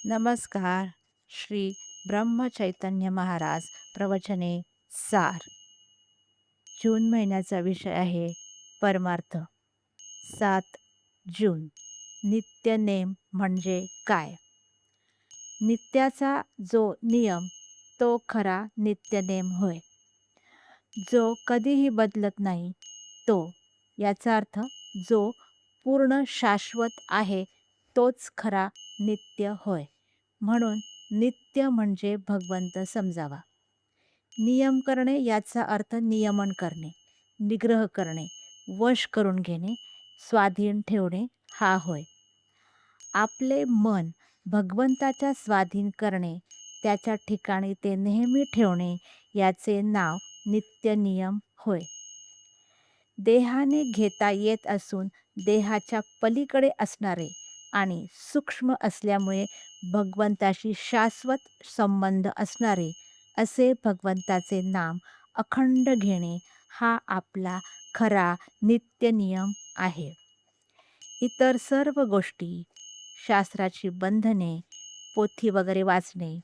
नमस्कार. श्री ब्रह्मचैतन्य महाराज प्रवचने सार. जून महिन्याचा विषय आहे परमार्थ. 7 जून. नित्य नेम म्हणजे काय? नित्याचा जो नियम तो खरा नित्यनेम होय. जो कधीही बदलत नाही तो. याचा अर्थ जो पूर्ण शाश्वत आहे तोच खरा नित्य होय. म्हणून नित्य म्हणजे भगवंत समजावा. नियम करणे याचा अर्थ नियमन करणे, निग्रह करणे, वश करून घेणे, स्वाधीन ठेवणे हा होय. आपले मन भगवंताच्या स्वाधीन करणे, त्याच्या ठिकाणी ते नेहमी ठेवणे याचे नाव नित्य नियम होय. देहाने घेता येत असून देहाच्या पलीकडे असणारे आणि सूक्ष्म असल्यामुळे भगवंताशी शाश्वत संबंध असणारे असे भगवंताचे नाम अखंड घेणे हा आपला खरा नित्य नियम आहे. इतर सर्व गोष्टी, शास्त्राची बंधने, पोथी वगैरे वाचणे,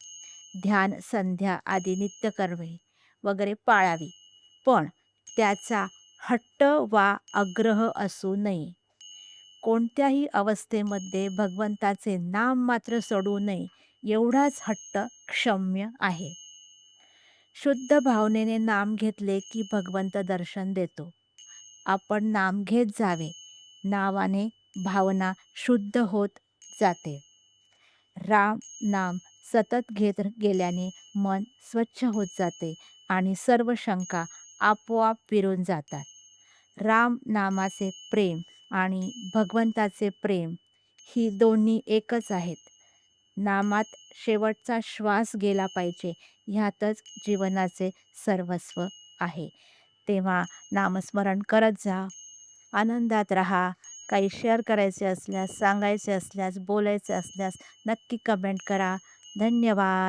ध्यान संध्या आदी नित्यकर्मे वगैरे पाळावी, पण त्याचा हट्ट वा आग्रह असू नये. कोणत्याही अवस्थेमध्ये भगवंताचे नाम मात्र सोडू नये एवढाच हट्ट क्षम्य आहे. शुद्ध भावनेने नाम घेतले की भगवंत दर्शन देतो. आपण नाम घेत जावे. नावाने भावना शुद्ध होत जाते. राम नाम सतत घेत गेल्याने मन स्वच्छ होत जाते आणि सर्व शंका आपोआप विरून जातात. राम नामाचे प्रेम आणि भगवंताचे प्रेम ही दोन्ही एकच आहेत. नामात शेवटचा श्वास गेला पाहिजे ह्यातच जीवनाचे सर्वस्व आहे. तेव्हा नामस्मरण करत जा. आनंदात राहा. काही शेअर करायचे असल्यास, सांगायचे असल्यास, बोलायचे असल्यास नक्की कमेंट करा. धन्यवाद.